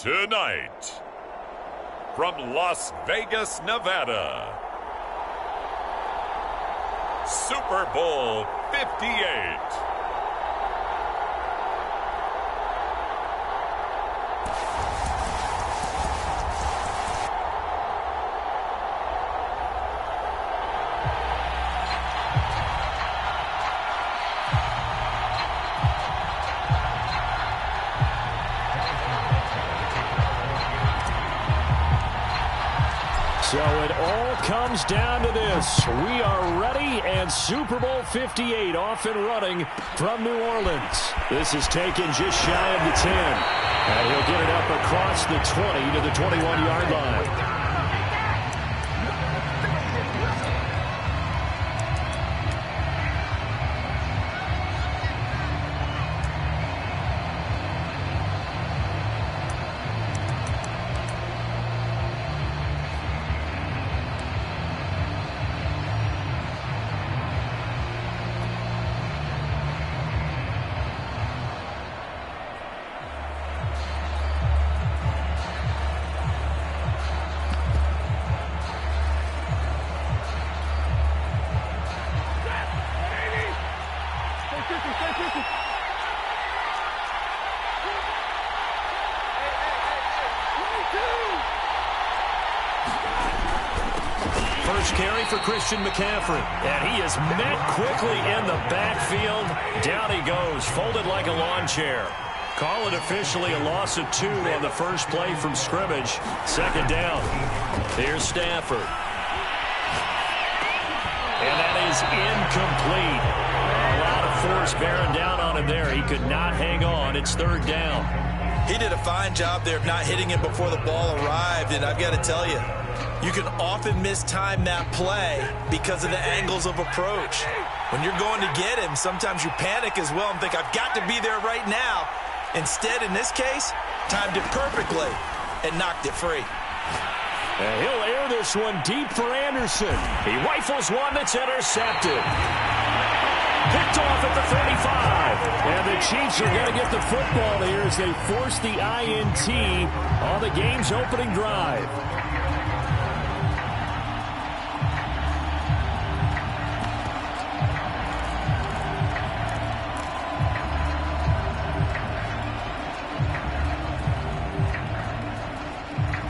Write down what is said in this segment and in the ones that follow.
Tonight, from Las Vegas, Nevada, Super Bowl 58. So it all comes down to this. We are ready, and Super Bowl 58 off and running from New Orleans. This is taken just shy of the 10. And he'll get it up across the 20 to the 21-yard line. First carry for Christian McCaffrey. And he is met quickly in the backfield. Down he goes, folded like a lawn chair. Call it officially a loss of 2 on the first play from scrimmage. Second down. Here's Stafford. And that is incomplete. A lot of force bearing down on him there. He could not hang on. It's third down. He did a fine job there of not hitting it before the ball arrived. And I've got to tell you, you can often mistime that play because of the angles of approach. When you're going to get him, sometimes you panic as well and think, I've got to be there right now. Instead, in this case, timed it perfectly and knocked it free. And he'll air this one deep for Anderson. He rifles one that's intercepted. Picked off at the 35. And the Chiefs are going to get the football here as they force the INT on the game's opening drive.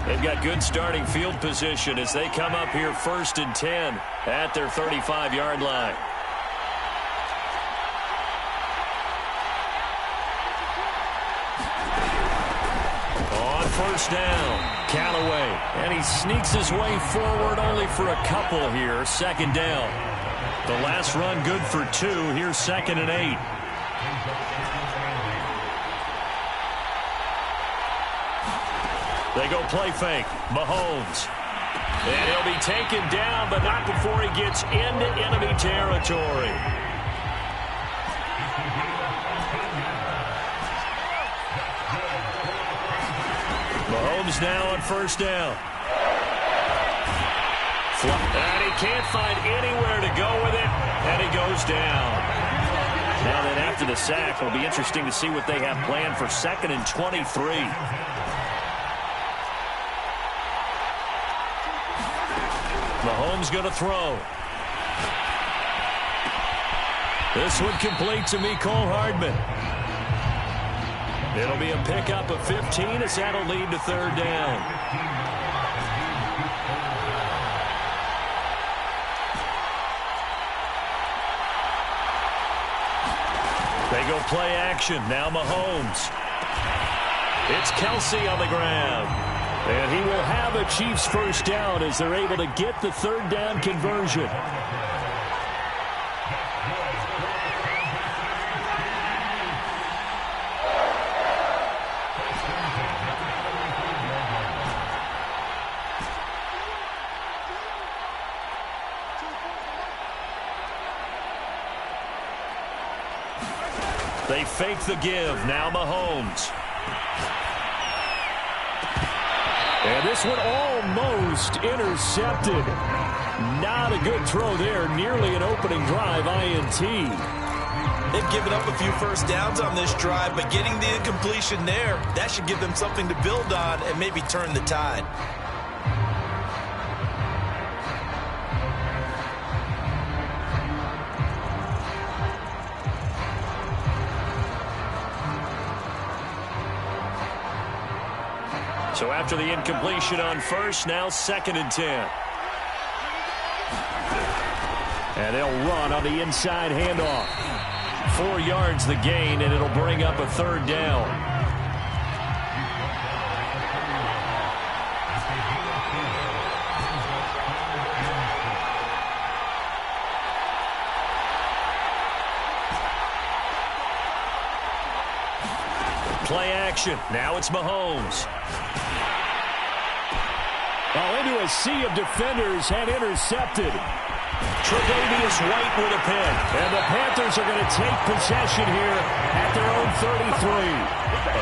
They've got good starting field position as they come up here 1st and 10 at their 35-yard line. On first down, Callaway. And he sneaks his way forward only for a couple here. Second down. The last run good for 2. Here's 2nd and 8. They go play fake. Mahomes. And he'll be taken down, but not before he gets into enemy territory. Mahomes now on first down. And he can't find anywhere to go with it, and he goes down. Now then, after the sack, it'll be interesting to see what they have planned for 2nd and 23. Mahomes going to throw. This one complete to Mecole Hardman. It'll be a pickup of 15 as that'll lead to third down. They go play action. Now Mahomes. It's Kelsey on the ground. And he will have a Chiefs first down as they're able to get the third down conversion. They fake the give. Now Mahomes. And this one almost intercepted. Not a good throw there. Nearly an opening drive INT. They've given up a few first downs on this drive, but getting the incompletion there, that should give them something to build on and maybe turn the tide. So after the incompletion on first, now 2nd and 10. And they'll run on the inside handoff. 4 yards the gain, and it'll bring up a 3rd down. Play action. Now it's Mahomes. Into a sea of defenders and intercepted. Tre'Davious White with a pick. And the Panthers are going to take possession here at their own 33.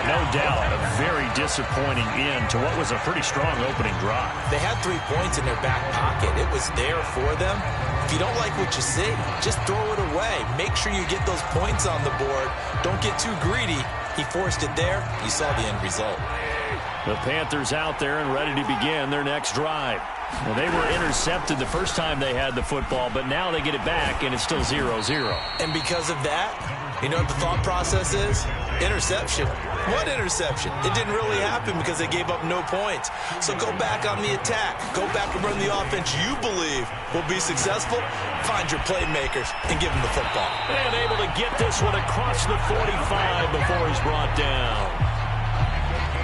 No doubt a very disappointing end to what was a pretty strong opening drive. They had 3 points in their back pocket. It was there for them. If you don't like what you see, just throw it away. Make sure you get those points on the board. Don't get too greedy. He forced it there. You saw the end result. The Panthers out there and ready to begin their next drive. Well, they were intercepted the first time they had the football, but now they get it back, and it's still 0-0. And because of that, you know what the thought process is? Interception. What interception? It didn't really happen because they gave up no points. So go back on the attack. Go back and run the offense you believe will be successful. Find your playmakers and give them the football. And able to get this one across the 45 before he's brought down.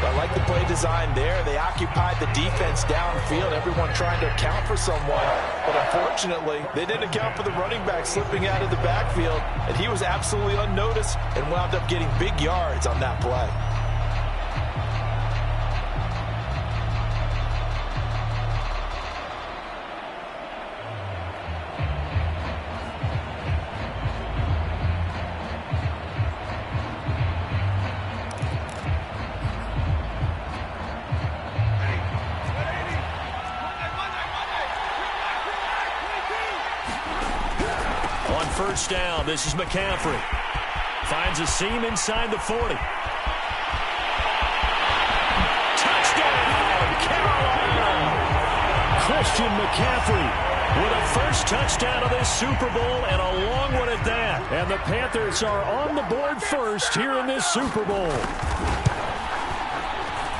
I like the play design there. They occupied the defense downfield, everyone trying to account for someone. But unfortunately, they didn't account for the running back slipping out of the backfield, and he was absolutely unnoticed and wound up getting big yards on that play. First down, this is McCaffrey. Finds a seam inside the 40. Touchdown, Carolina! Christian McCaffrey with a first touchdown of this Super Bowl, and a long one at that. And the Panthers are on the board first here in this Super Bowl.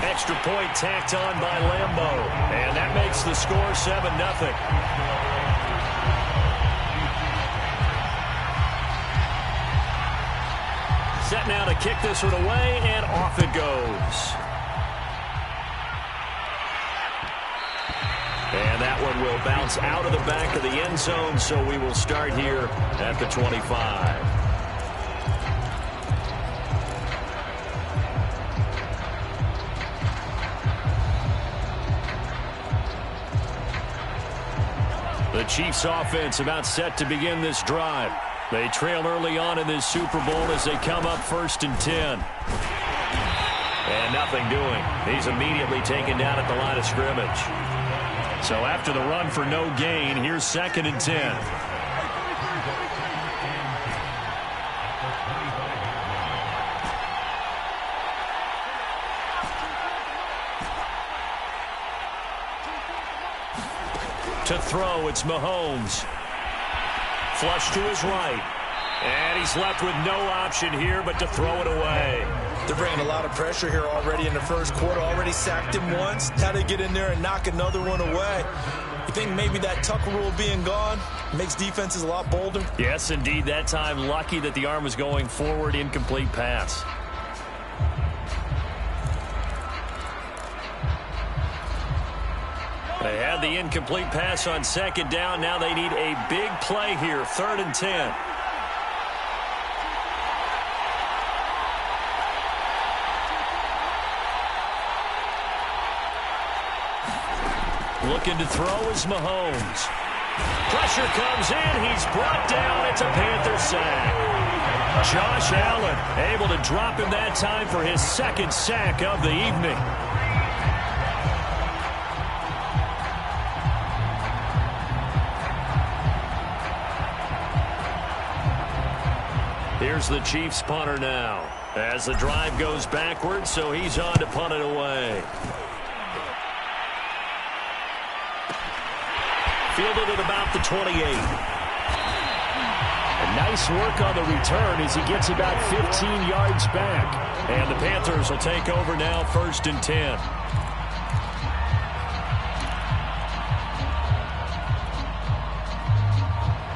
Extra point tacked on by Lambeau, and that makes the score 7-0. Set now to kick this one away, and off it goes. And that one will bounce out of the back of the end zone, so we will start here at the 25. The Chiefs offense about set to begin this drive. They trail early on in this Super Bowl as they come up 1st and 10. And nothing doing. He's immediately taken down at the line of scrimmage. So after the run for no gain, here's 2nd and 10. To throw, it's Mahomes. Flush to his right. And he's left with no option here but to throw it away. They're bringing a lot of pressure here already in the first quarter. Already sacked him once. How to get in there and knock another one away. You think maybe that Tucker rule being gone makes defenses a lot bolder? Yes, indeed. That time, lucky that the arm was going forward. Incomplete pass. They had the incomplete pass on 2nd down. Now they need a big play here. 3rd and 10. Looking to throw is Mahomes. Pressure comes in. He's brought down. It's a Panther sack. Josh Allen able to drop him that time for his 2nd sack of the evening. Here's the Chiefs punter now. As the drive goes backwards, so he's on to punt it away. Fielded at about the 28. And nice work on the return as he gets about 15 yards back. And the Panthers will take over now, 1st and 10.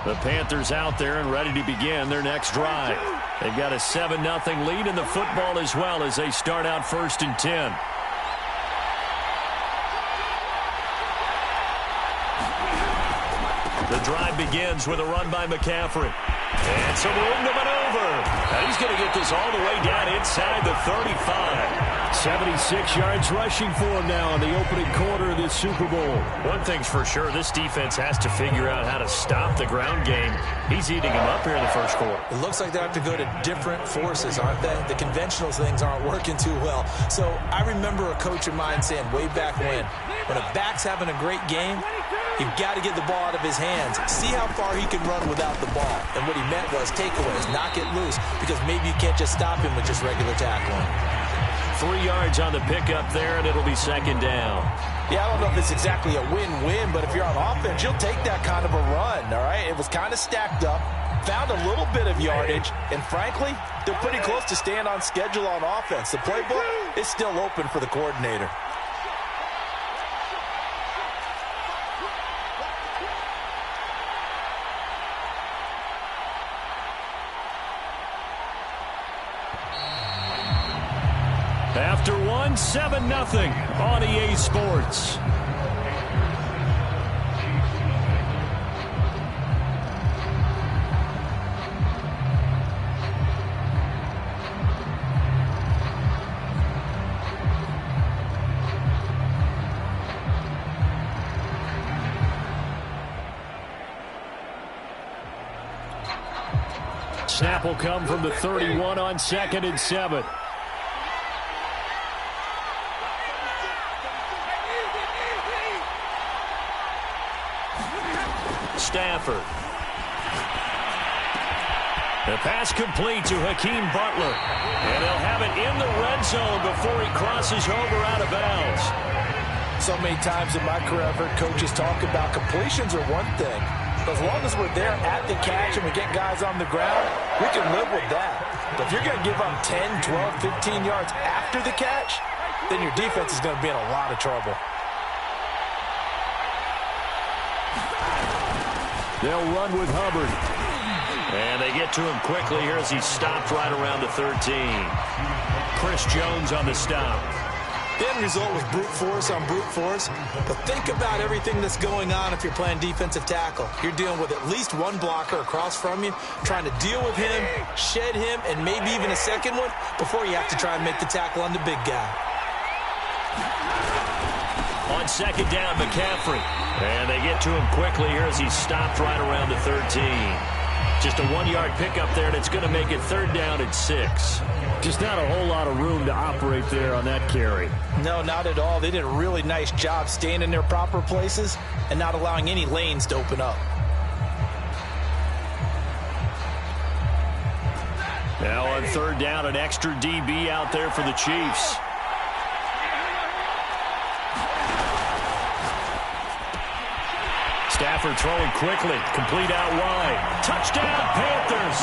The Panthers out there and ready to begin their next drive. They've got a 7-0 lead in the football as well as they start out 1st and 10. The drive begins with a run by McCaffrey. And some room to maneuver. Now he's going to get this all the way down inside the 35. 76 yards rushing for him now in the opening quarter of this Super Bowl. One thing's for sure, this defense has to figure out how to stop the ground game. He's eating him up here in the first quarter. It looks like they have to go to different forces, aren't they? The conventional things aren't working too well. So I remember a coach of mine saying way back when a back's having a great game, you've got to get the ball out of his hands. See how far he can run without the ball. And what he meant was takeaways, knock it loose, because maybe you can't just stop him with just regular tackling. 3 yards on the pickup there, and it'll be 2nd down. Yeah, I don't know if it's exactly a win-win, but if you're on offense, you'll take that kind of a run, all right? It was kind of stacked up, found a little bit of yardage, and frankly, they're pretty close to staying on schedule on offense. The playbook is still open for the coordinator. After one, 7-0 on EA Sports. Snap will come from the 31 on 2nd and 7. Stafford. The pass complete to Hakeem Butler. And they'll have it in the red zone before he crosses over out of bounds. So many times in my career I've heard coaches talk about completions are one thing. But as long as we're there at the catch and we get guys on the ground, we can live with that. But if you're going to give them 10, 12, 15 yards after the catch, then your defense is going to be in a lot of trouble. They'll run with Hubbard. And they get to him quickly here as he stopped right around the 13. Chris Jones on the stop. The end result was brute force on brute force. But think about everything that's going on if you're playing defensive tackle. You're dealing with at least one blocker across from you, trying to deal with him, shed him, and maybe even a second one before you have to try and make the tackle on the big guy. On 2nd down, McCaffrey. And they get to him quickly here as he stopped right around the 13. Just a 1-yard pickup there, and it's going to make it 3rd down and 6. Just not a whole lot of room to operate there on that carry. No, not at all. They did a really nice job staying in their proper places and not allowing any lanes to open up. Now on 3rd down, an extra DB out there for the Chiefs. Stafford throwing quickly, complete out wide. Touchdown, Panthers!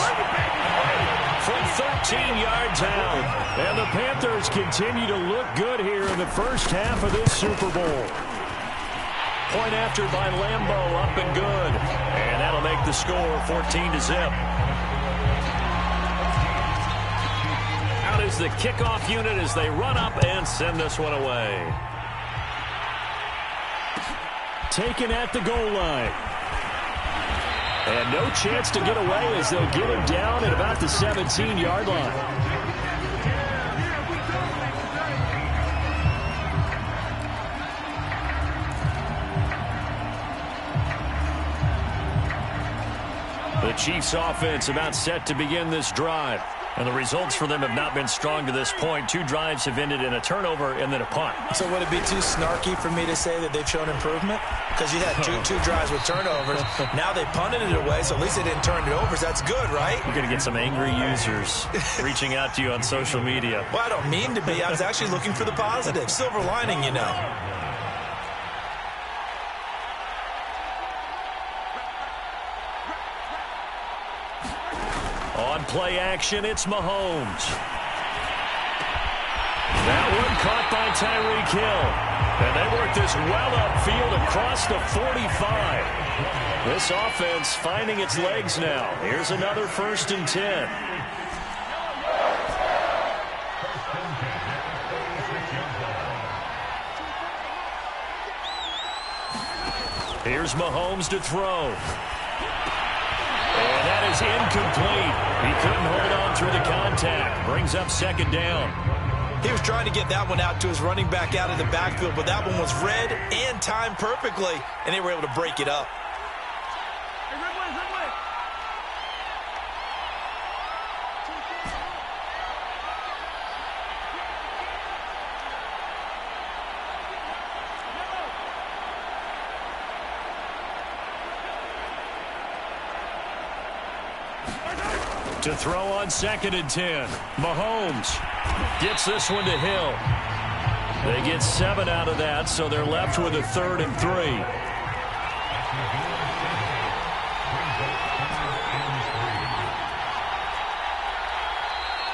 From 13 yards out. And the Panthers continue to look good here in the first half of this Super Bowl. Point after by Lambeau, up and good. And that'll make the score 14-0. Out is the kickoff unit as they run up and send this one away. Taken at the goal line. And no chance to get away as they'll get him down at about the 17-yard line. The Chiefs offense about set to begin this drive. And the results for them have not been strong to this point. 2 drives have ended in a turnover and then a punt. So would it be too snarky for me to say that they've shown improvement? Because you had two drives with turnovers. Now they punted it away, so at least they didn't turn it over. So that's good, right? You're going to get some angry users reaching out to you on social media. Well, I don't mean to be. I was actually looking for the positive. Silver lining, you know. On play action, it's Mahomes. That one caught by Tyreek Hill. And they work this well upfield across the 45. This offense finding its legs now. Here's another 1st and 10. Here's Mahomes to throw. And that is incomplete. He couldn't hold on through the contact. Brings up 2nd down. He was trying to get that one out to his running back out of the backfield, but that one was read and timed perfectly, and they were able to break it up. To throw on 2nd and 10. Mahomes gets this one to Hill. They get 7 out of that, so they're left with a 3rd and 3.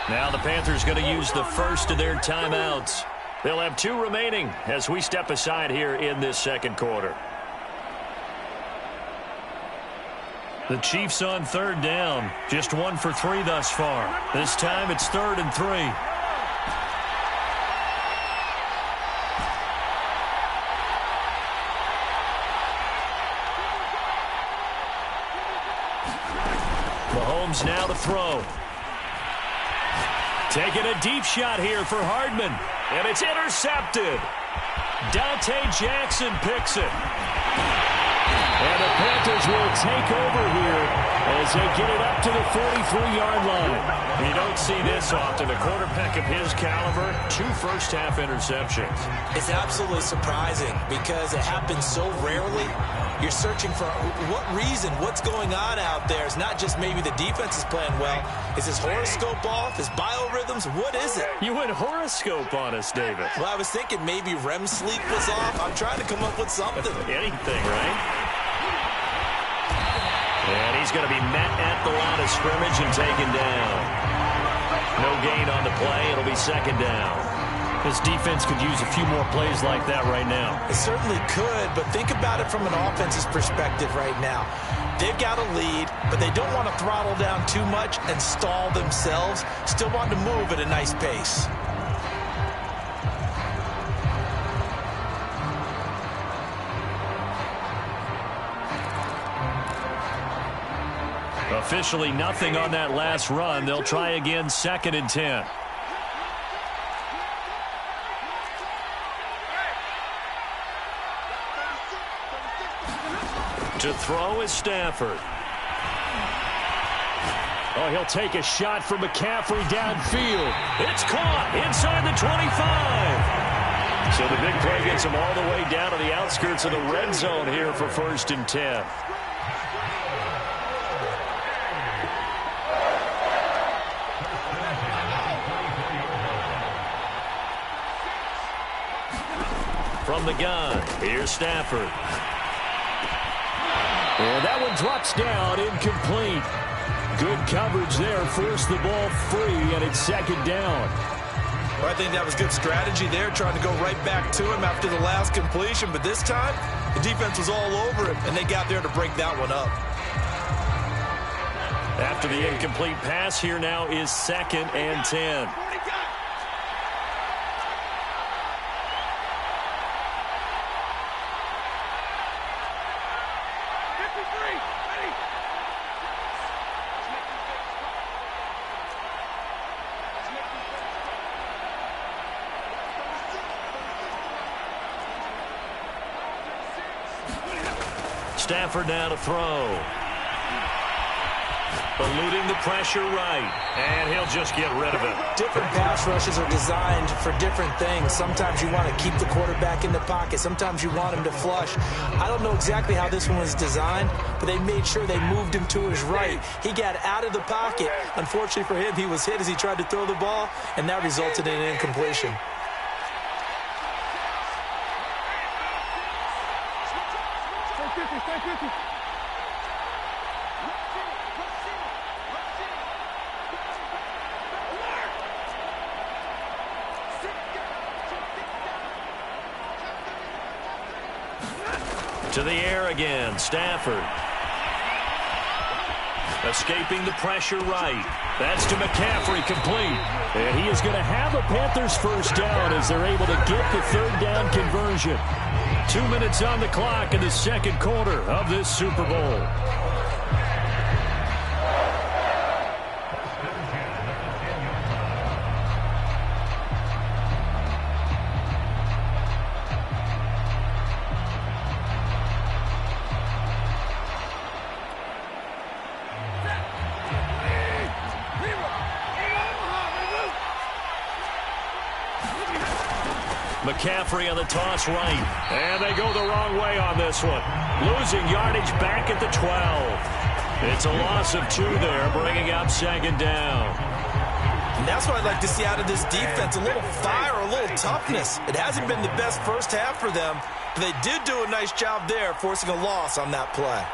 Now the Panthers going to use the first of their timeouts. They'll have 2 remaining as we step aside here in this 2nd quarter. The Chiefs on 3rd down. Just 1 for 3 thus far. This time it's 3rd and 3. Mahomes now to throw. Taking a deep shot here for Hardman. And it's intercepted. Dante Jackson picks it. And the Panthers will take over here as they get it up to the 43-yard line. You don't see this often. A quarterback of his caliber, 2 first-half interceptions. It's absolutely surprising because it happens so rarely. You're searching for what reason, what's going on out there. It's not just maybe the defense is playing well. Is his horoscope off? His biorhythms? What is it? You went horoscope on us, David. Well, I was thinking maybe REM sleep was off. I'm trying to come up with something. Anything, right? And he's going to be met at the line of scrimmage and taken down. No gain on the play. It'll be 2nd down. This defense could use a few more plays like that right now. It certainly could, but think about it from an offense's perspective right now. They've got a lead, but they don't want to throttle down too much and stall themselves. Still want to move at a nice pace. Officially nothing on that last run. They'll try again 2nd and 10. To throw is Stafford. Oh, he'll take a shot from McCaffrey downfield. It's caught inside the 25. So the big play gets him all the way down to the outskirts of the red zone here for 1st and 10. From the gun, here's Stafford. And that one drops down, incomplete. Good coverage there, forced the ball free, and it's 2nd down. Well, I think that was good strategy there, trying to go right back to him after the last completion. But this time, the defense was all over him, and they got there to break that one up. After the incomplete pass, here now is 2nd and 10. Stafford now to throw. Eluding the pressure right. And he'll just get rid of it. Different pass rushes are designed for different things. Sometimes you want to keep the quarterback in the pocket. Sometimes you want him to flush. I don't know exactly how this one was designed, but they made sure they moved him to his right. He got out of the pocket. Unfortunately for him, he was hit as he tried to throw the ball, and that resulted in an incompletion. To the air again, Stafford. Escaping the pressure right. That's to McCaffrey, complete. And he is going to have a Panthers first down as they're able to get the third down conversion. 2 minutes on the clock in the second quarter of this Super Bowl. McCaffrey on the toss right. And they go the wrong way on this one. Losing yardage back at the 12. It's a loss of 2 there, bringing up second down. And that's what I'd like to see out of this defense, a little fire, a little toughness. It hasn't been the best first half for them, but they did do a nice job there, forcing a loss on that play.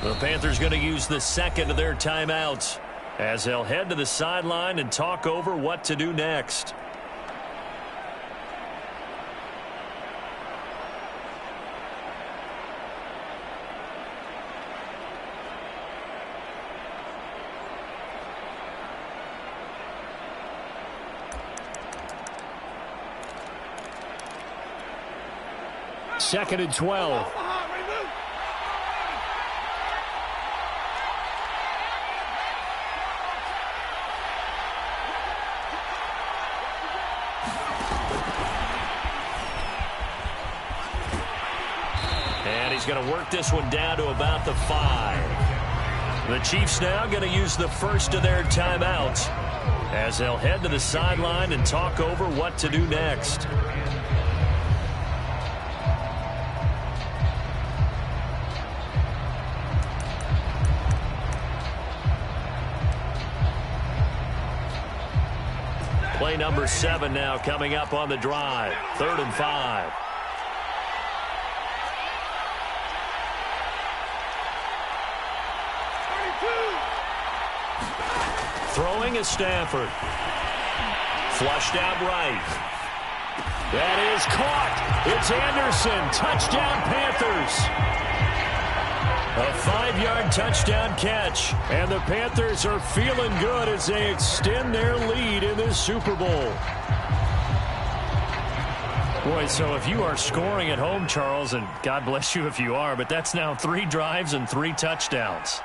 The Panthers going to use the second of their timeouts as they'll head to the sideline and talk over what to do next. Second and 12. He's going to work this one down to about the 5. The Chiefs now going to use the first of their timeouts as they'll head to the sideline and talk over what to do next. Play number 7 now coming up on the drive. 3rd and 5. Throwing is Stafford. Flushed out right. That is caught. It's Anderson. Touchdown, Panthers. A 5-yard touchdown catch. And the Panthers are feeling good as they extend their lead in this Super Bowl. Boy, so if you are scoring at home, Charles, and God bless you if you are, but that's now 3 drives and 3 touchdowns.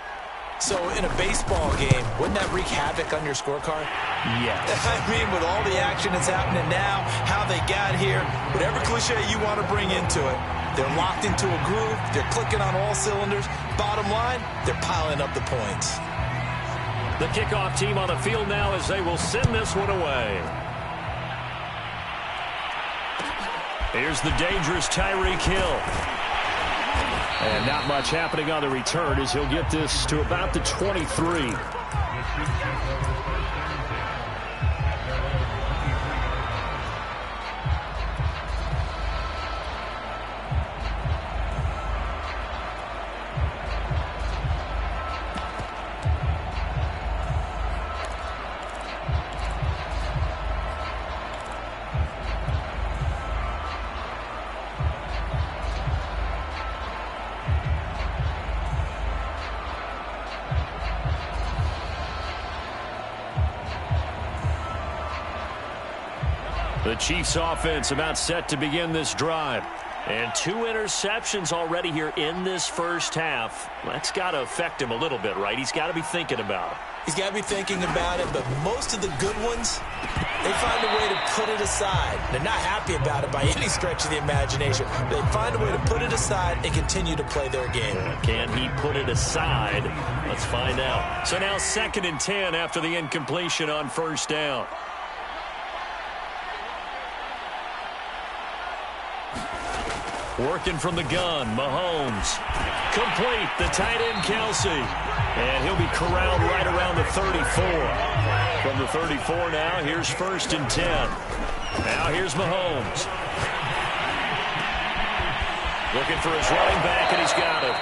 So in a baseball game, wouldn't that wreak havoc on your scorecard? Yes. I mean, with all the action that's happening now, how they got here, whatever cliche you want to bring into it, they're locked into a groove, they're clicking on all cylinders. Bottom line, they're piling up the points. The kickoff team on the field now as they will send this one away. Here's the dangerous Tyreek Hill. And not much happening on the return as he'll get this to about the 23. The Chiefs offense about set to begin this drive. And 2 interceptions already here in this first half. That's got to affect him a little bit, right? He's got to be thinking about it. He's got to be thinking about it, but most of the good ones, they find a way to put it aside. They're not happy about it by any stretch of the imagination. They find a way to put it aside and continue to play their game. Can he put it aside? Let's find out. So now 2nd and 10 after the incompletion on first down. Working from the gun, Mahomes. Complete, the tight end, Kelsey. And he'll be corralled right around the 34. From the 34 now, here's 1st and 10. Now here's Mahomes. Looking for his running back, and he's got it.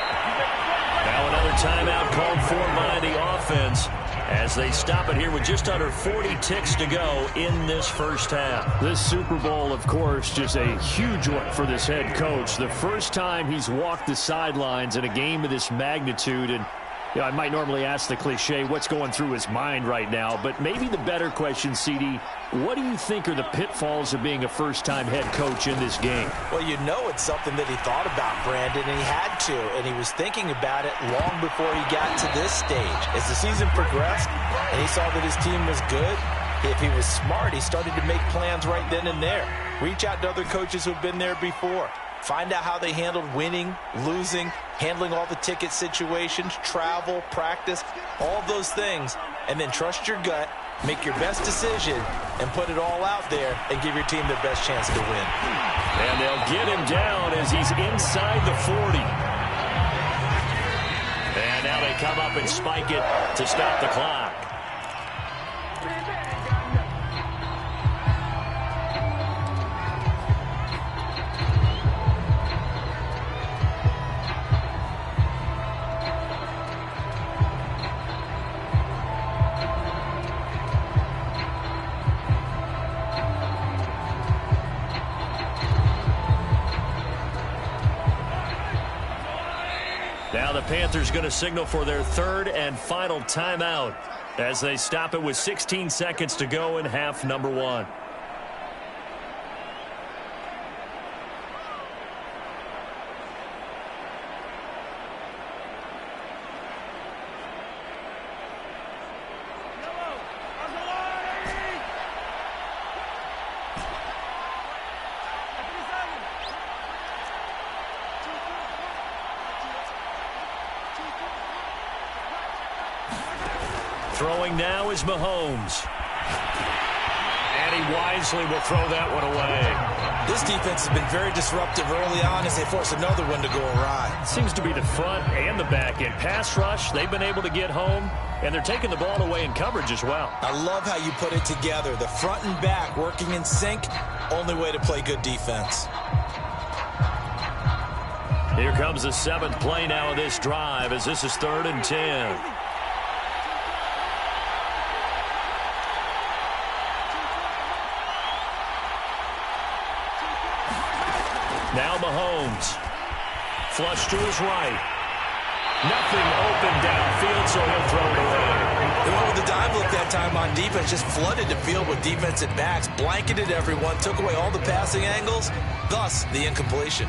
Now another timeout called for by the offense as they stop it here with just under 40 ticks to go in this first half. This Super Bowl, of course, just a huge one for this head coach. The first time he's walked the sidelines in a game of this magnitude. And I might normally ask the cliche, what's going through his mind right now? But maybe the better question, CD, what do you think are the pitfalls of being a first-time head coach in this game? Well, you know it's something that he thought about, Brandon, and he had to. And he was thinking about it long before he got to this stage. As the season progressed and he saw that his team was good, if he was smart, he started to make plans right then and there. Reach out to other coaches who've been there before. Find out how they handled winning, losing, handling all the ticket situations, travel, practice, all of those things. And then trust your gut, make your best decision, and put it all out there and give your team the best chance to win. And they'll get him down as he's inside the 40. And now they come up and spike it to stop the clock. Now the Panthers going to signal for their 3rd and final timeout as they stop it with 16 seconds to go in half number 1. Throwing now is Mahomes. And he wisely will throw that one away. This defense has been very disruptive early on as they force another one to go awry. It seems to be the front and the back end. Pass rush, they've been able to get home, and they're taking the ball away in coverage as well. I love how you put it together. The front and back working in sync, only way to play good defense. Here comes the 7th play now of this drive as this is 3rd and 10. Now Mahomes. Flush to his right. Nothing open downfield, so he'll throw it away. They went with the dime look that time on defense. Just flooded the field with defensive backs. Blanketed everyone. Took away all the passing angles. Thus, the incompletion.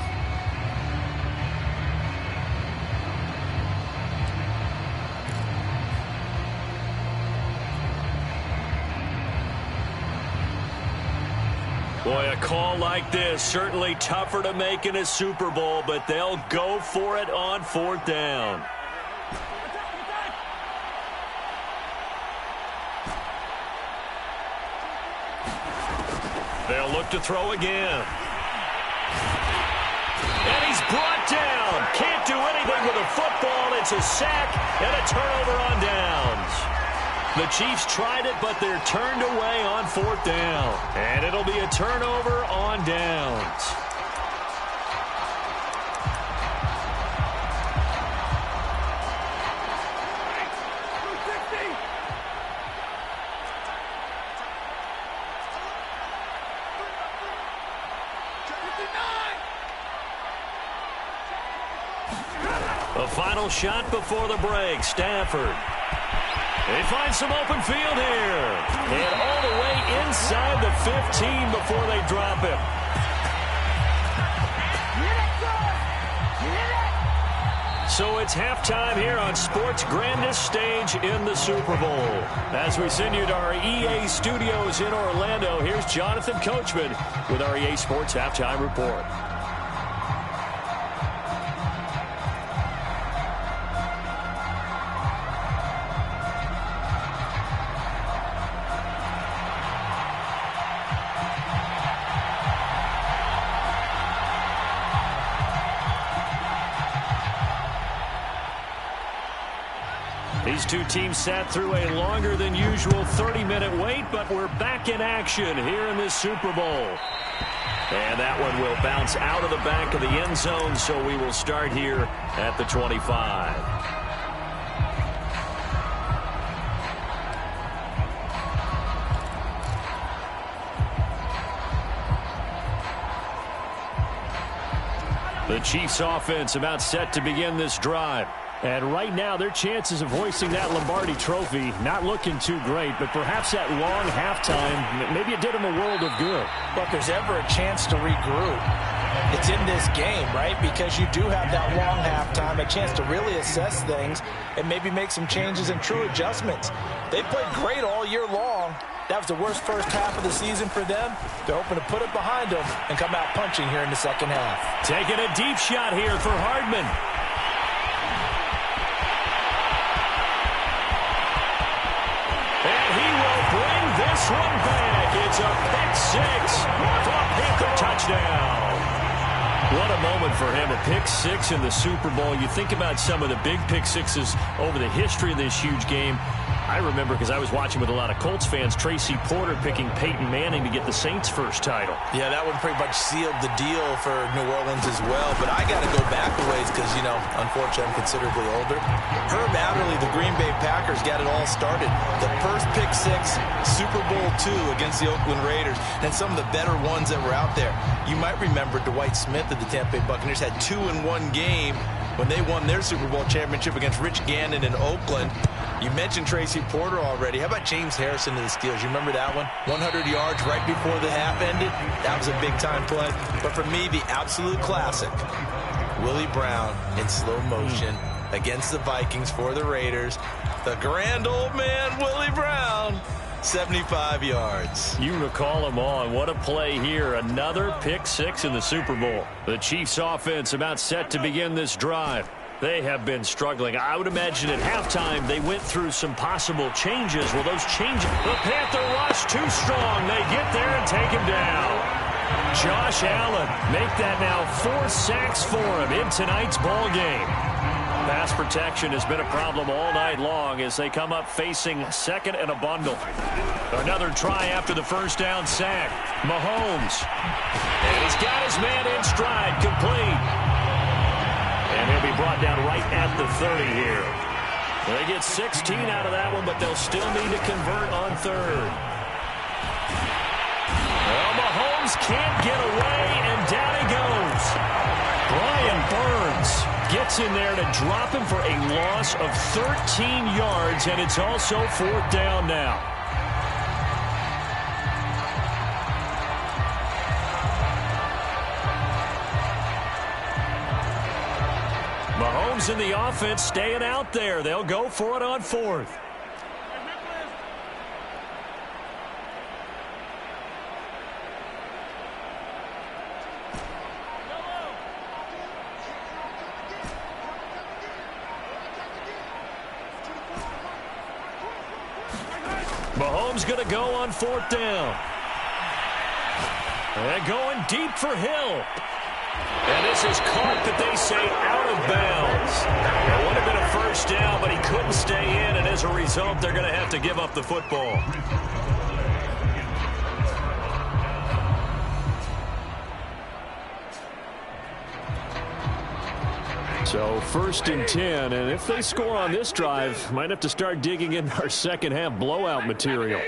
Boy, a call like this, certainly tougher to make in a Super Bowl, but they'll go for it on 4th down. They'll look to throw again. And he's brought down. Can't do anything with a football. It's a sack and a turnover on downs. The Chiefs tried it, but they're turned away on 4th down. And it'll be a turnover on downs. The final shot before the break, Stafford. They find some open field here. And all the way inside the 15 before they drop him. So it's halftime here on sports' grandest stage in the Super Bowl. As we send you to our EA studios in Orlando, here's Jonathan Coachman with our EA Sports Halftime Report. These two teams sat through a longer than usual 30-minute wait, but we're back in action here in this Super Bowl. And that one will bounce out of the back of the end zone, so we will start here at the 25. The Chiefs offense about set to begin this drive. And right now, their chances of hoisting that Lombardi trophy not looking too great, but perhaps that long halftime, maybe it did them a world of good. But if there's ever a chance to regroup, it's in this game, right? Because you do have that long halftime, a chance to really assess things and maybe make some changes and true adjustments. They played great all year long. That was the worst first half of the season for them. They're hoping to put it behind them and come out punching here in the second half. Taking a deep shot here for Hardman. This one back. It's a pick six for a Panther touchdown. What a moment for him, a pick six in the Super Bowl. You think about some of the big pick sixes over the history of this huge game. I remember, because I was watching with a lot of Colts fans, Tracy Porter picking Peyton Manning to get the Saints' first title. Yeah, that one pretty much sealed the deal for New Orleans as well. But I got to go back a ways because, you know, unfortunately I'm considerably older. Herb Adderley, the Green Bay Packers, got it all started. The first pick six, Super Bowl II against the Oakland Raiders, and some of the better ones that were out there. You might remember Dwight Smith of the Tampa Bay Buccaneers had 2 in one game when they won their Super Bowl championship against Rich Gannon in Oakland. You mentioned Tracy Porter already. How about James Harrison to the Steelers? You remember that one? 100 yards right before the half ended. That was a big-time play. But for me, the absolute classic, Willie Brown in slow motion against the Vikings for the Raiders. The grand old man, Willie Brown, 75 yards. You recall them all, and what a play here. Another pick six in the Super Bowl. The Chiefs offense about set to begin this drive. They have been struggling. I would imagine at halftime they went through some possible changes. Well, those changes, the Panther rush too strong. They get there and take him down. Josh Allen make that now 4 sacks for him in tonight's ball game. Pass protection has been a problem all night long as they come up facing second and a bundle. Another try after the first down sack. Mahomes. And he's got his man in stride, complete. And he'll be brought down right at the 30 here. They get 16 out of that one, but they'll still need to convert on third. Well, Mahomes can't get away, and down he goes. Brian Burns gets in there to drop him for a loss of 13 yards, and it's also 4th down now. Mahomes and the offense staying out there. They'll go for it on 4th. Mahomes going to go on 4th down. And going deep for Hill. And this is caught, but they say out of bounds. It would have been a first down, but he couldn't stay in, and as a result, they're going to have to give up the football. So 1st and 10, and if they score on this drive, might have to start digging in our second half blowout material.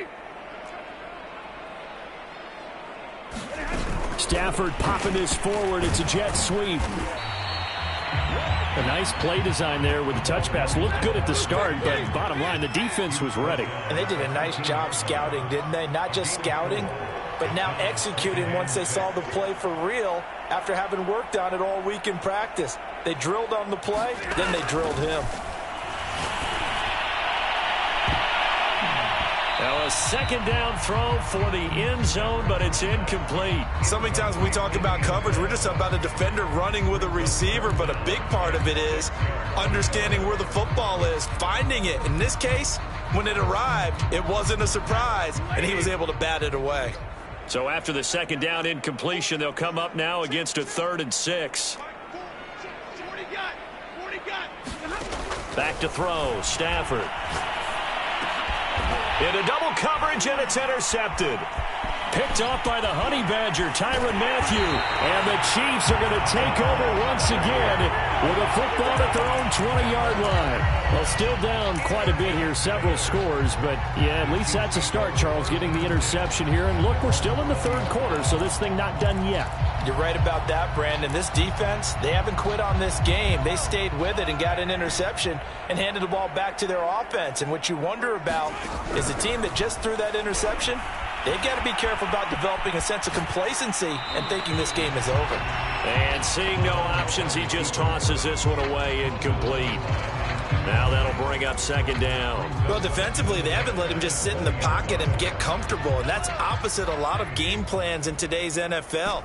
Stafford popping this forward. It's a jet sweep. A nice play design there with the touch pass. Looked good at the start, but bottom line, the defense was ready. And they did a nice job scouting, didn't they? Not just scouting, but now executing once they saw the play for real after having worked on it all week in practice. They drilled on the play, then they drilled him. Now a second down throw for the end zone, but it's incomplete. So many times when we talk about coverage, we're just about a defender running with a receiver, but a big part of it is understanding where the football is, finding it. In this case, when it arrived, it wasn't a surprise, and he was able to bat it away. So after the second down incompletion, they'll come up now against a 3rd and 6. Back to throw, Stafford. Into double coverage, and it's intercepted. Picked off by the Honey Badger, Tyrann Mathieu. And the Chiefs are going to take over once again with a football at their own 20-yard line. Well, still down quite a bit here, several scores. But, yeah, at least that's a start, Charles, getting the interception here. And, look, we're still in the 3rd quarter, so this thing not done yet. You're right about that, Brandon. This defense, they haven't quit on this game. They stayed with it and got an interception and handed the ball back to their offense. And what you wonder about is a team that just threw that interception, they've got to be careful about developing a sense of complacency and thinking this game is over. And seeing no options, he just tosses this one away, incomplete. Now that'll bring up second down. Well, defensively, they haven't let him just sit in the pocket and get comfortable, and that's opposite a lot of game plans in today's NFL.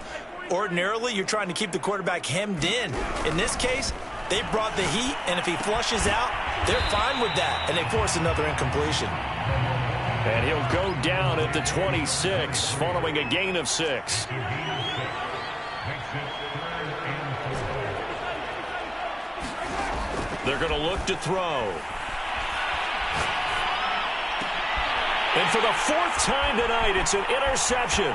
Ordinarily, you're trying to keep the quarterback hemmed in. In this case, they brought the heat, and if he flushes out, they're fine with that, and they force another incompletion. And he'll go down at the 26, following a gain of 6. They're going to look to throw. And for the 4th time tonight, it's an interception.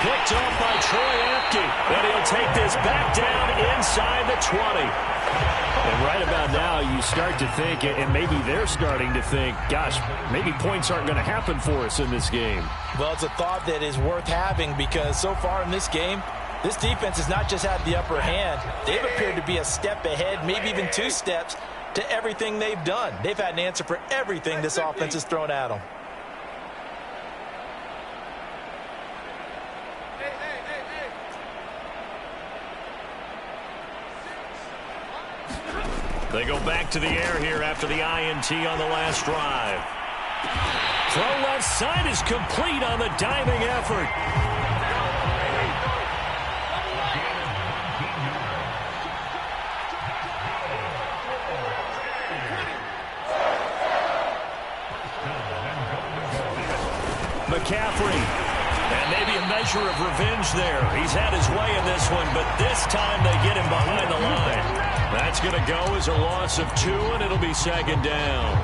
Picked off by Troy Apke. And he'll take this back down inside the 20. And right about now, you start to think, and maybe they're starting to think, gosh, maybe points aren't going to happen for us in this game. Well, it's a thought that is worth having because so far in this game, this defense has not just had the upper hand. They've appeared to be a step ahead, maybe even 2 steps, to everything they've done. They've had an answer for everything this offense has thrown at them. They go back to the air here after the INT on the last drive. Throw left side is complete on the diving effort. McCaffrey. And maybe a measure of revenge there. He's had his way in this one, but this time they get him behind the line. That's going to go as a loss of 2, and it'll be second down.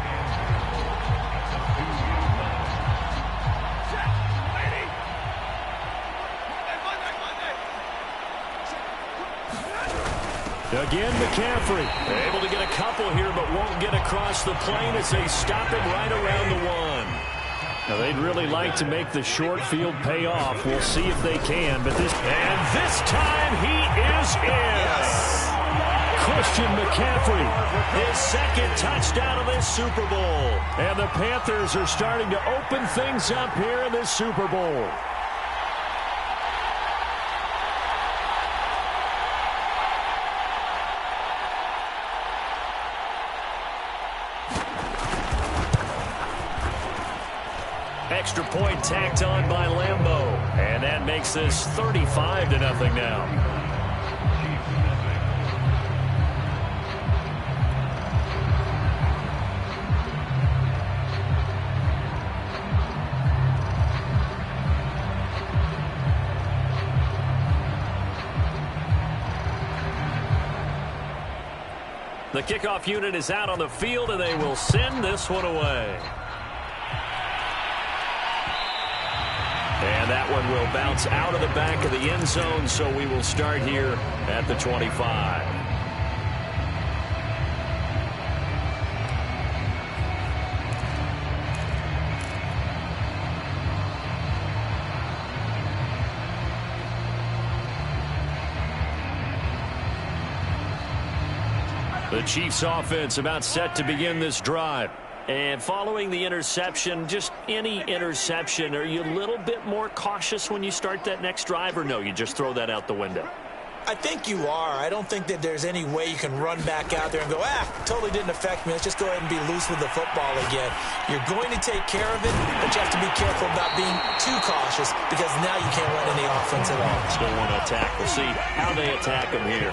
Again, McCaffrey. Able to get a couple here, but won't get across the plane as they stop him right around the 1. Now, they'd really like to make the short field pay off. We'll see if they can. And this time he is in. Yes. Christian McCaffrey, his 2nd touchdown of this Super Bowl. And the Panthers are starting to open things up here in this Super Bowl. Extra point tacked on by Lambeau. And that makes this 35-0 now. The kickoff unit is out on the field, and they will send this one away. And that one will bounce out of the back of the end zone, so we will start here at the 25. The Chiefs offense about set to begin this drive. And following the interception, just any interception, are you a little bit more cautious when you start that next drive, or no, you just throw that out the window? I think you are. I don't think that there's any way you can run back out there and go, totally didn't affect me. Let's just go ahead and be loose with the football again. You're going to take care of it, but you have to be careful about being too cautious because now you can't run any offense at all. Still want to attack. We'll see how they attack him here.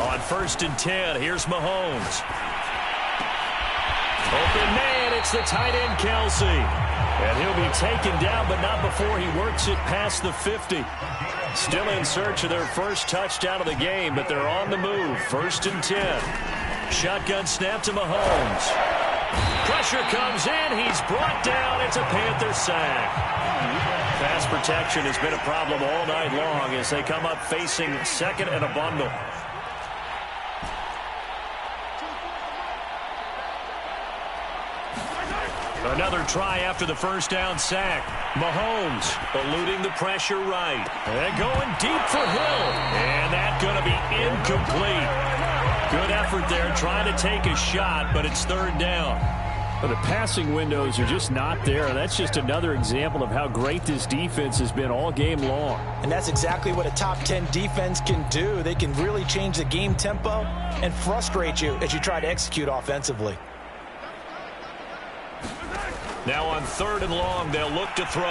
On 1st and 10, here's Mahomes. Open man, it's the tight end, Kelsey. And he'll be taken down, but not before he works it past the 50. Still in search of their first touchdown of the game, but they're on the move. 1st and 10. Shotgun snap to Mahomes. Pressure comes in. He's brought down. It's a Panther sack. Pass protection has been a problem all night long as they come up facing 2nd and a bundle. Another try after the first down sack. Mahomes eluding the pressure right. And going deep for Hill. And that's going to be incomplete. Good effort there trying to take a shot, but it's 3rd down. But the passing windows are just not there. That's just another example of how great this defense has been all game long. And that's exactly what a top 10 defense can do. They can really change the game tempo and frustrate you as you try to execute offensively. Now on 3rd and long, they'll look to throw.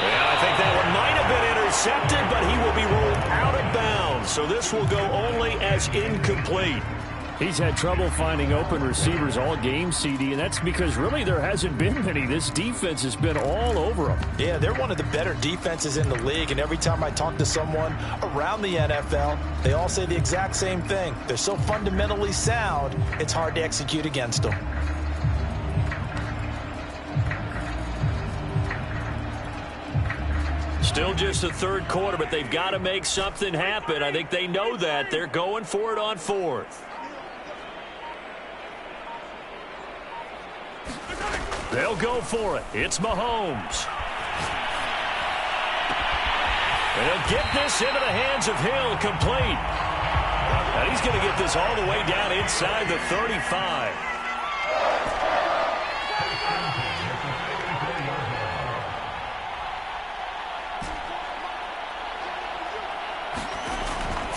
And I think that one might have been intercepted, but he will be ruled out of bounds. So this will go only as incomplete. He's had trouble finding open receivers all game, CD, and that's because really there hasn't been many. This defense has been all over him. Yeah, they're one of the better defenses in the league, and every time I talk to someone around the NFL, they all say the exact same thing. They're so fundamentally sound, it's hard to execute against them. Still just the 3rd quarter, but they've got to make something happen. I think they know that. They're going for it on 4th. They'll go for it. It's Mahomes. They'll get this into the hands of Hill, complete. And he's going to get this all the way down inside the 35.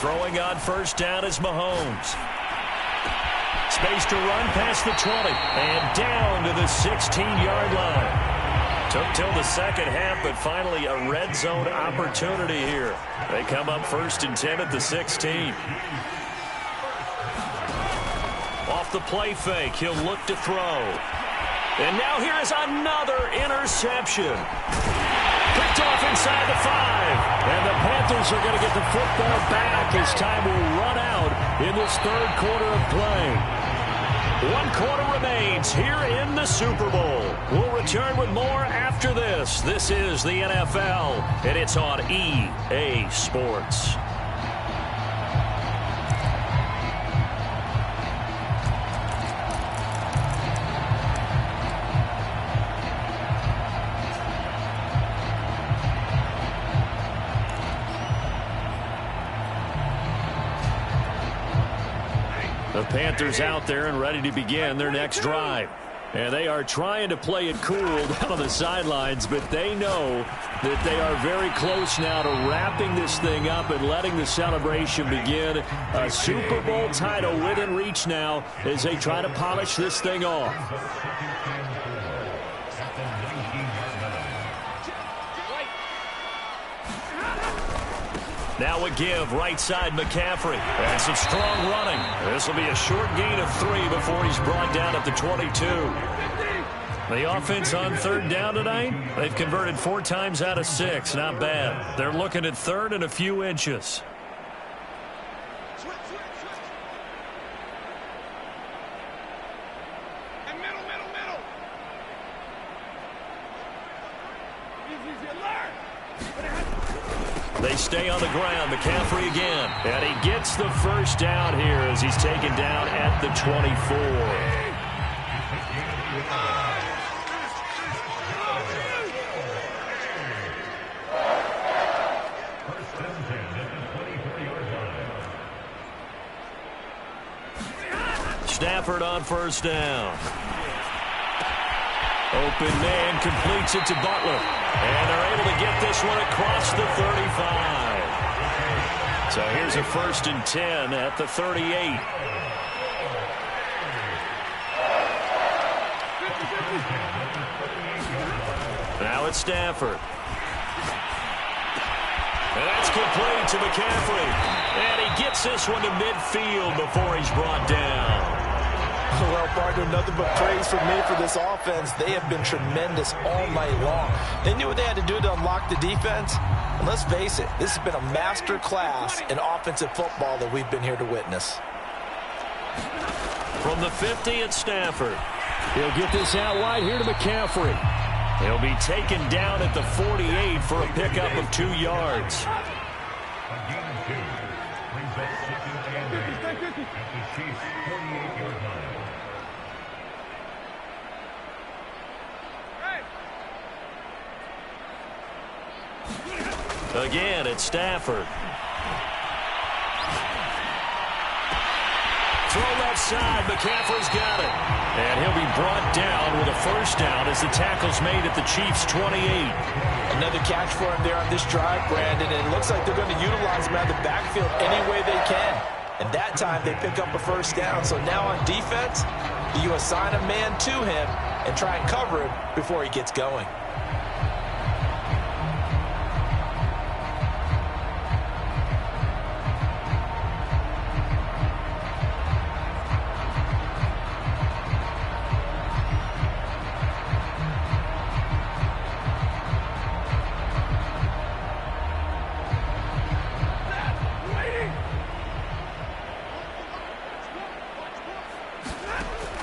Throwing on 1st down is Mahomes. Space to run past the 20 and down to the 16-yard line. Took till the 2nd half, but finally a red zone opportunity here. They come up 1st and 10 at the 16. Off the play fake, he'll look to throw. And now here is another interception. Picked off inside the 5. And the Panthers are going to get the football back as time will run out in this 3rd quarter of play. 1 quarter remains here in the Super Bowl. We'll return with more after this. This is the NFL, and it's on EA Sports. The Panthers out there and ready to begin their next drive. And they are trying to play it cool down on the sidelines, but they know that they are very close now to wrapping this thing up and letting the celebration begin. A Super Bowl title within reach now as they try to polish this thing off. Now a give, right side McCaffrey. And some strong running. This will be a short gain of 3 before he's brought down at the 22. The offense on 3rd down tonight, they've converted 4 times out of 6. Not bad. They're looking at 3rd and a few inches. They stay on the ground. McCaffrey again. And he gets the first down here as he's taken down at the 24. Stafford on first down. Open man completes it to Butler. And they're able to get this one across the 35. So here's a 1st and 10 at the 38. Now it's Stafford. And that's complete to McCaffrey. And he gets this one to midfield before he's brought down. Well, partner, nothing but praise from me for this offense. They have been tremendous all night long. They knew what they had to do to unlock the defense. And let's face it, this has been a master class in offensive football that we've been here to witness. From the 50, it's Stafford. He'll get this out wide here to McCaffrey. He'll be taken down at the 48 for a pickup of 2 yards. Again, it's Stafford. Throw left side. McCaffrey's got it. And he'll be brought down with a 1st down as the tackle's made at the Chiefs' 28. Another catch for him there on this drive, Brandon. And it looks like they're going to utilize him out of the backfield any way they can. And that time they pick up a 1st down. So now on defense, you assign a man to him and try and cover him before he gets going.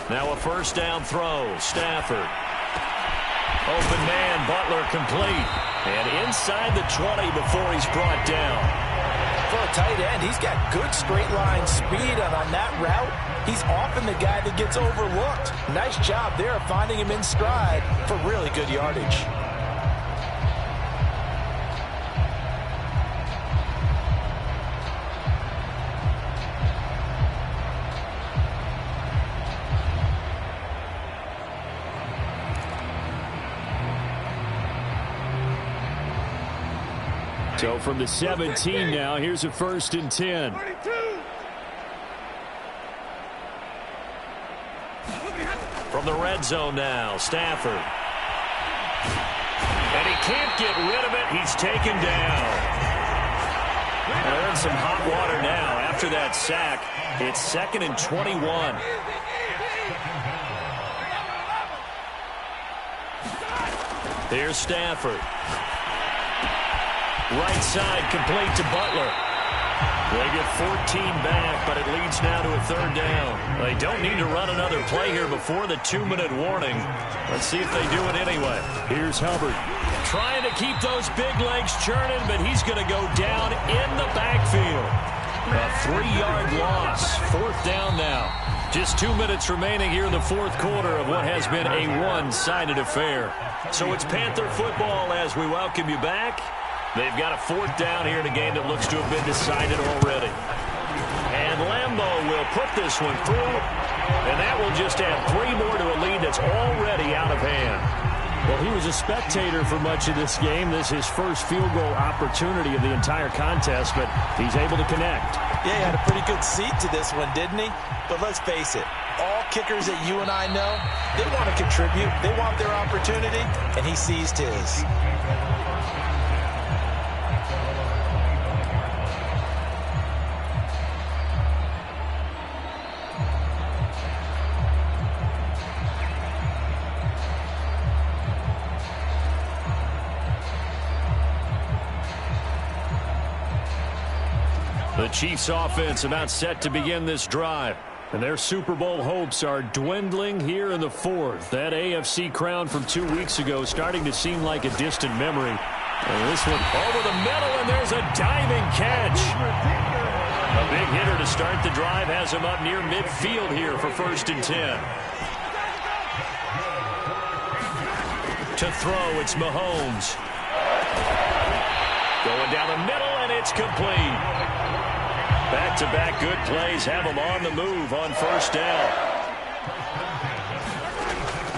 Now a 1st down throw. Stafford. Open man. Butler complete. And inside the 20 before he's brought down. For a tight end, he's got good straight line speed. And on that route, he's often the guy that gets overlooked. Nice job there of finding him in stride for really good yardage. So from the 17 now, here's a 1st and 10. From the red zone now, Stafford. And he can't get rid of it. He's taken down. They're in some hot water now after that sack. It's 2nd and 21. Here's Stafford. Right side complete to Butler. They get 14 back, but it leads now to a 3rd down. They don't need to run another play here before the 2-minute warning. Let's see if they do it anyway. Here's Hubbard. Trying to keep those big legs churning, but he's going to go down in the backfield. A 3-yard loss. 4th down now. Just 2 minutes remaining here in the 4th quarter of what has been a one-sided affair. So it's Panther football as we welcome you back. They've got a 4th down here in a game that looks to have been decided already. And Lambeau will put this one through, and that will just add 3 more to a lead that's already out of hand. Well, he was a spectator for much of this game. This is his first field goal opportunity of the entire contest, but he's able to connect. Yeah, he had a pretty good seat to this one, didn't he? But let's face it, all kickers that you and I know, they want to contribute. They want their opportunity, and he seized his. The Chiefs offense about set to begin this drive. And their Super Bowl hopes are dwindling here in the 4th. That AFC crown from 2 weeks ago starting to seem like a distant memory. And this one over the middle, and there's a diving catch. A big hitter to start the drive has him up near midfield here for 1st and 10. To throw, it's Mahomes. Going down the middle, and it's complete. Back-to-back good plays have them on the move on 1st down.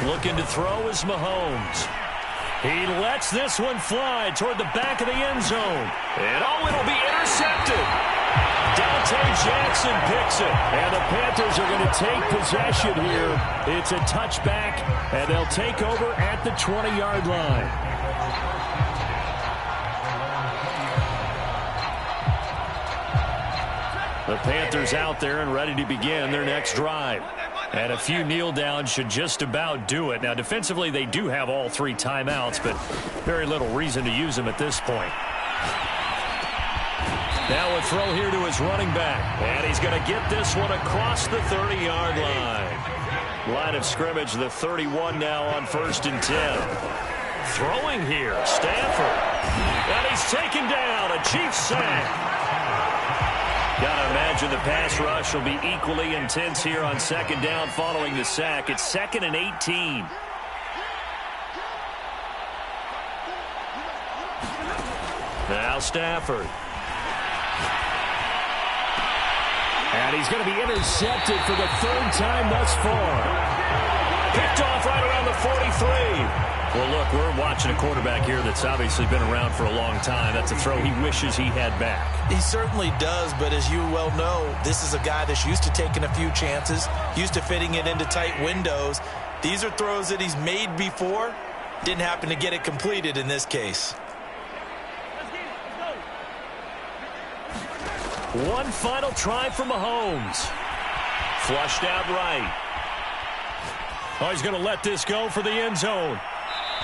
Looking to throw is Mahomes. He lets this one fly toward the back of the end zone. And it'll be intercepted. Dante Jackson picks it. And the Panthers are going to take possession here. It's a touchback, and they'll take over at the 20-yard line. The Panthers out there and ready to begin their next drive. And a few kneel downs should just about do it. Now, defensively, they do have all 3 timeouts, but very little reason to use them at this point. Now a throw here to his running back. And he's going to get this one across the 30-yard line. Line of scrimmage, the 31 now on 1st and 10. Throwing here, Stafford. And he's taken down, a Chiefs sack. Got to imagine the pass rush will be equally intense here on 2nd down following the sack. It's 2nd and 18. Now Stafford. And he's going to be intercepted for the 3rd time thus far. Picked off right around the 43. Well, look, we're watching a quarterback here that's obviously been around for a long time. That's a throw he wishes he had back. He certainly does, but as you well know, this is a guy that's used to taking a few chances, used to fitting it into tight windows. These are throws that he's made before. Didn't happen to get it completed in this case. One final try for Mahomes. Flushed out right. Oh, he's going to let this go for the end zone.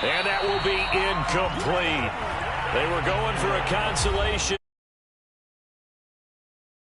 And that will be incomplete. They were going for a consolation.